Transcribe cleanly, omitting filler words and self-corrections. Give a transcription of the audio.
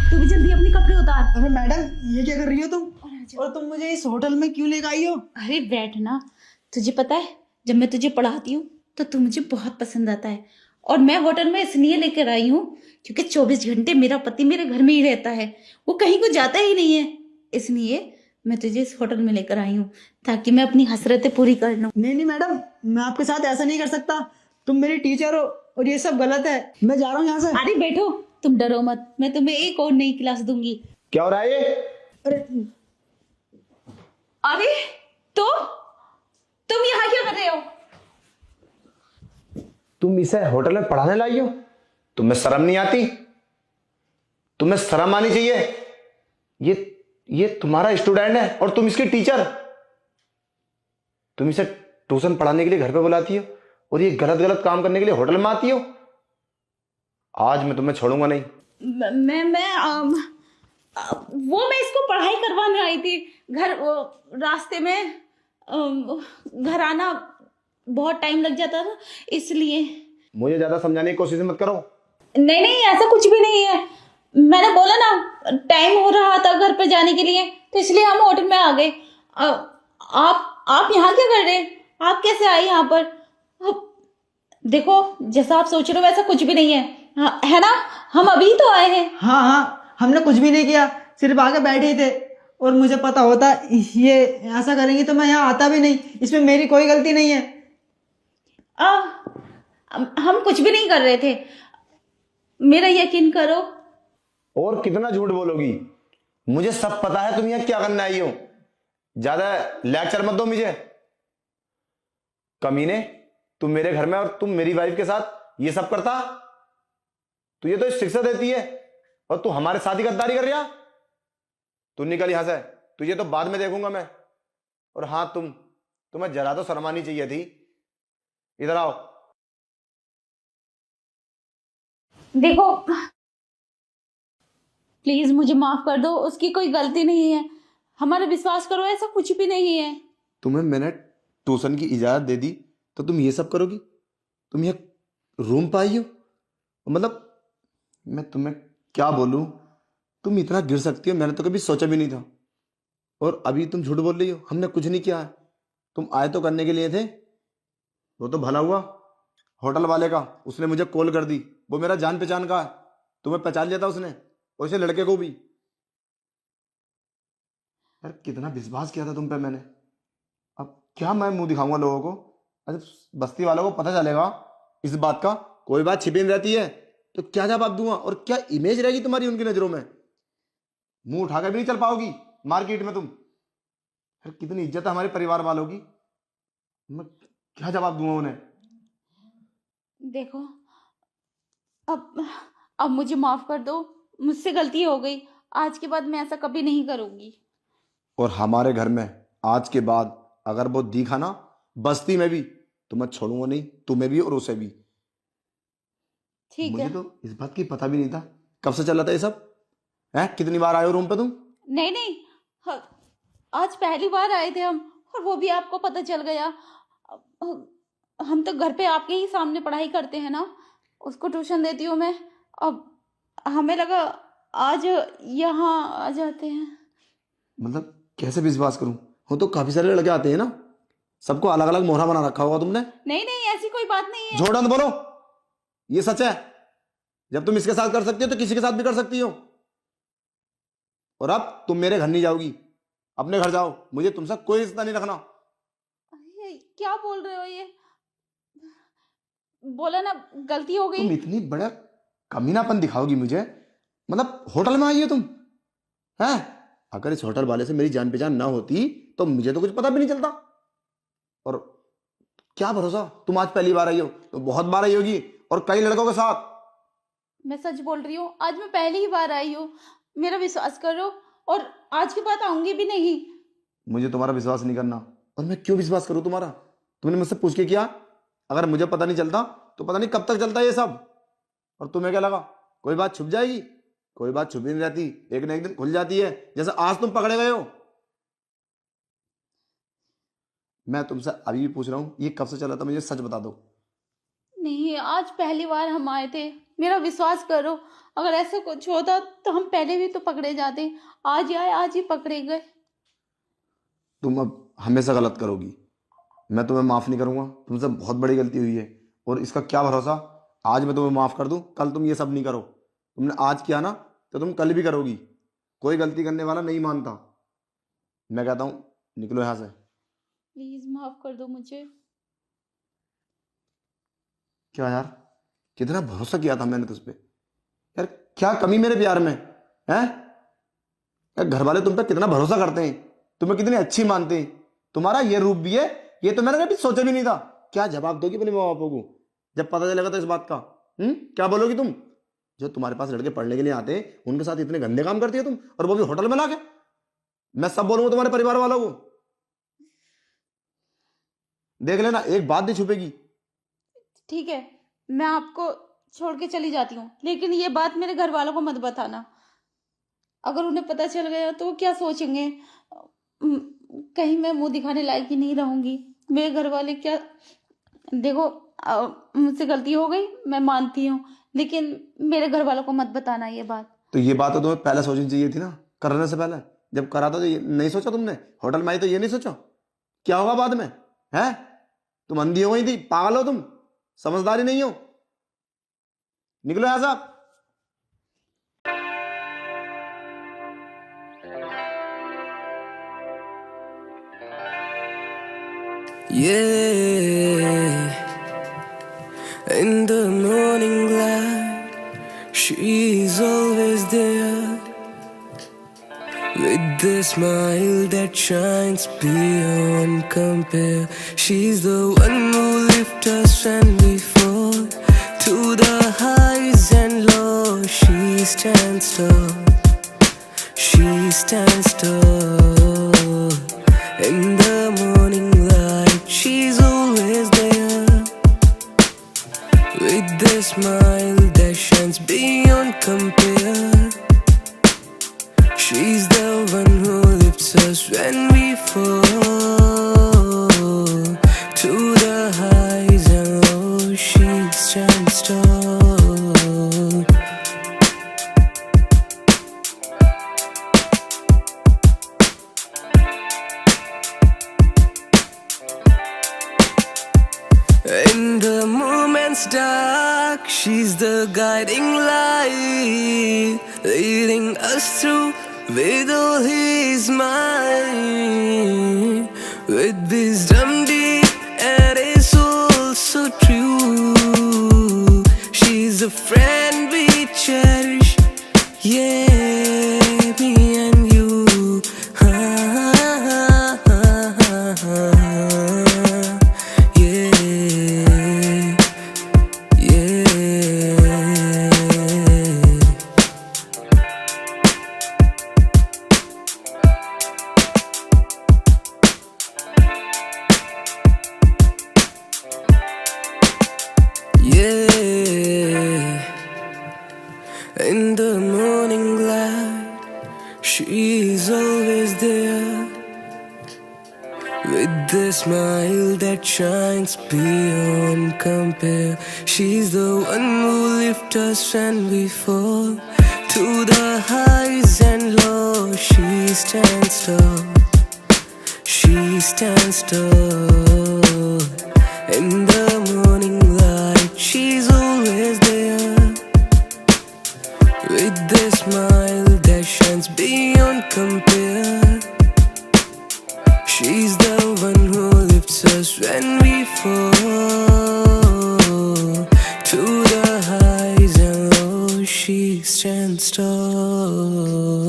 तू भी जल्दी अपने कपड़े उतार। अरे मैडम, ये क्या कर रही हो तुम? और तुम मुझे इस होटल में क्यों लेकर आई हो? अरे बैठ ना। तुझे पता है, जब मैं तुझे पढ़ाती हूँ तो तू मुझे बहुत पसंद आता है। और मैं होटल में इसलिए लेकर आई हूँ क्योंकि 24 घंटे मेरा पति मेरे घर में ही रहता है, वो कहीं को जाता ही नहीं है। इसलिए मैं तुझे इस होटल में लेकर आई हूँ ताकि मैं अपनी हसरतें पूरी कर लूँ। नहीं नहीं मैडम, मैं आपके साथ ऐसा नहीं कर सकता। तुम मेरी टीचर हो और ये सब गलत है। मैं जा रहा हूँ यहाँ से। अरे बैठो, तुम डरो मत, मैं तुम्हें एक और नई क्लास दूंगी। क्या हो रहा है ये? अरे अरे तो तुम यहाँ क्या कर रहे हो? तुम इसे होटल में पढ़ाने लाई हो? तुम्हें शर्म नहीं आती? तुम्हें शर्म आनी चाहिए। ये तुम्हारा स्टूडेंट है और तुम इसकी टीचर। तुम इसे ट्यूशन पढ़ाने के लिए घर पे बुलाती हो और ये गलत गलत काम करने के लिए होटल में आती हो। आज मैं तुम्हें छोड़ूंगा नहीं। मैं इसको पढ़ाई करवाने आई थी। रास्ते में घर आना बहुत टाइम लग जाता था, इसलिए। मुझे ज्यादा समझाने की कोशिश मत करो। नहीं नहीं, ऐसा कुछ भी नहीं है। मैंने बोला ना, टाइम हो रहा था घर पे जाने के लिए, तो इसलिए हम होटल में आ गए। आप यहाँ क्या कर रहे हैं? आप कैसे आए यहाँ पर? देखो, जैसा आप सोच रहे हो वैसा कुछ भी नहीं है। है ना? हम अभी तो आए हैं। हाँ हाँ, हमने कुछ भी नहीं किया, सिर्फ आके बैठे ही थे। और मुझे पता होता ये ऐसा करेंगी तो मैं यहाँ आता भी नहीं। इसमें मेरी कोई गलती नहीं है। हम कुछ भी नहीं कर रहे थे, मेरा यकीन करो। और कितना झूठ बोलोगी? मुझे सब पता है तुम यहाँ क्या करने आई हो। ज्यादा लेक्चर मत दो मुझे। कमीने, तुम मेरे घर में और तुम मेरी वाइफ के साथ ये सब करता? तू ये तो शिक्षा देती है और तू हमारे साथ ही गद्दारी कर रहा। तू निकल यहां से, तुझे तो बाद में देखूंगा मैं। और हाँ, तुम्हें जरा तो शर्म आनी चाहिए थी। इधर आओ। देखो, प्लीज मुझे माफ कर दो, उसकी कोई गलती नहीं है। हमारा विश्वास करो, ऐसा कुछ भी नहीं है। तुम्हें मैंने ट्यूशन की इजाजत दे दी तो तुम ये सब करोगी? तुम ये रूम पाई हो? मतलब मैं तुम्हें क्या बोलूं? तुम इतना गिर सकती हो, मैंने तो कभी सोचा भी नहीं था। और अभी तुम झूठ बोल रही हो, हमने कुछ नहीं किया है। तुम आए तो करने के लिए थे। वो तो भला हुआ होटल वाले का, उसने मुझे कॉल कर दी। वो मेरा जान पहचान का है, तुम्हें पहचान लिया था उसने, और इसे लड़के को भी। यार कितना विश्वास किया था तुम पे मैंने। अब क्या मैं मुंह दिखाऊंगा लोगों को? अरे बस्ती वालों को पता चलेगा इस बात का। कोई बात छिपी नहीं रहती है तो क्या जवाब दूंगा और क्या इमेज रहेगी तुम्हारी उनकी नजरों में? मुंह उठाकर भी नहीं चल पाओगी मार्केट में तुम। यार कितनी इज्जत है हमारे परिवार वालों की, मैं क्या जवाब दूंगा उन्हें? देखो, अब मुझे माफ कर दो, मुझसे गलती हो गई। आज के बाद मैं ऐसा कभी नहीं करूंगी। और हमारे घर में आज के बाद अगर वो दिखा ना बस्ती में भी, तो मैं छोड़ूंगा नहीं, तुम्हें भी और उसे भी। ठीक मुझे है। तो इस बात की पता भी नहीं था। कब से चल रहा था ये सब? है कितनी बार आए हो रूम पे तुम? नहीं नहीं, आज पहली बार आए थे हम, और वो भी आपको पता चल गया। हम तो घर पे आपके ही सामने पढ़ाई करते हैं ना, उसको ट्यूशन देती हूँ मैं। अब हमें लगा आज यहाँ आ जाते हैं। मतलब कैसे विश्वास करूं? वो तो काफी सारे लड़के आते हैं ना, सबको अलग अलग मोहरा बना रखा होगा तुमने। नहीं नहीं, ऐसी कोई बात नहीं है। झूठ मत बोलो, ये सच है। जब तुम इसके साथ कर सकती हो तो किसी के साथ भी कर सकती हो। और अब तुम मेरे घर नहीं जाओगी, अपने घर जाओ। मुझे तुमसे कोई रिश्ता नहीं रखना। ये क्या बोल रहे हो? ये बोला ना, गलती हो गई। तुम इतनी बड़ा कमीनापन दिखाओगी मुझे? मतलब होटल में आई हो तुम? हैं? अगर इस होटल वाले से मेरी जान पहचान ना होती तो मुझे तो कुछ पता भी नहीं चलता। और क्या भरोसा, तुम आज पहली बार आई हो तो बहुत बार आई होगी, और कई लड़कों के साथ। मैं सच बोल रही हूँ, आज मैं पहली ही बार आई हूँ, मेरा विश्वास करो। और आज के बाद आऊंगी भी नहीं। मुझे तुम्हारा विश्वास नहीं करना। और मैं क्यों विश्वास करूं तुम्हारा? तुमने मुझसे पूछ के किया? अगर मुझे पता नहीं चलता तो पता नहीं कब तक चलता ये सब। और तुम्हें क्या लगा कोई बात छुप जाएगी? कोई बात छुपी नहीं रहती, एक ना एक दिन खुल जाती है, जैसे आज तुम पकड़े गए हो। मैं तुमसे अभी भी पूछ रहा हूं, ये कब से चला था? मुझे सच बता दो। नहीं, आज पहली बार हम आए थे, मेरा विश्वास करो, अगर ऐसा कुछ होता तो हम पहले भी तो पकड़े जाते। आज आए, आज ही पकड़े गए। तुम अब हमेशा गलत करोगी, मैं तुम्हें माफ़ नहीं करूँगा। तुमसे बहुत बड़ी गलती हुई है और इसका क्या भरोसा, आज मैं तुम्हें माफ़ कर दूँ, कल तुम ये सब नहीं करो। तुमने आज किया ना तो तुम कल भी करोगी। कोई गलती करने वाला नहीं मानता। मैं कहता हूँ निकलो यहाँ से। प्लीज माफ कर दो मुझे। क्या यार, कितना भरोसा किया था मैंने तुझ पे यार, क्या कमी मेरे प्यार में है यार? घर वाले तुम पे कितना भरोसा करते हैं, तुम्हें कितनी अच्छी मानते हैं, तुम्हारा ये रूप भी है, ये तो मैंने कभी सोचा भी नहीं था। क्या जवाब दोगी अपने माँ बापों को जब पता चलेगा तो इस बात का? क्या बोलोगी तुम? जो तुम्हारे पास लड़के पढ़ने के लिए आते हैं उनके साथ इतने गंदे काम करती है तुम, और वो भी होटल में लाके? मैं सब बोलूंगा तुम्हारे परिवार वालों को, देख लेना, एक बात नहीं छुपेगी। ठीक है, मैं आपको छोड़ के चली जाती हूँ, लेकिन ये बात मेरे घर वालों को मत बताना। अगर उन्हें पता चल गया तो वो क्या सोचेंगे? कहीं मैं मुंह दिखाने लायक ही नहीं रहूंगी। मेरे घर वाले क्या, देखो मुझसे गलती हो गई, मैं मानती हूँ, लेकिन मेरे घर वालों को मत बताना ये बात। तो ये बात तो तुम्हें पहले सोचनी चाहिए थी ना, करने से पहले। जब करा था तो ये नहीं सोचा तुमने? होटल में आई तो ये नहीं सोचा क्या होगा बाद में? है तुम अंधी हो गई थी, पागल हो तुम, समझदारी नहीं हो। निकलो यहां से। Yeah, in the morning light, she's always there, with the smile that shines beyond compare. She's the one who lifts us when we fall to the highs and lows. She stands tall, she stands tall. In the morning light, she's always there, with the smile that shines beyond compare. She's the one who lifts us when we fall to the highs and lows. She stands tall. In the moment's dark, she's the guiding light, leading us through with all His might, with wisdom deep and a soul so true. She's a friend we cherish, yeah, me and you. In the morning light, she's always there, with the smile that shines beyond compare. She's the one who lifts us when we fall to the highs and lows. She stands tall, she stands tall. In the morning light, she's always there, with the smile that shines beyond compare. She's the one who lifts us when we fall to the highs and lows. She stands tall.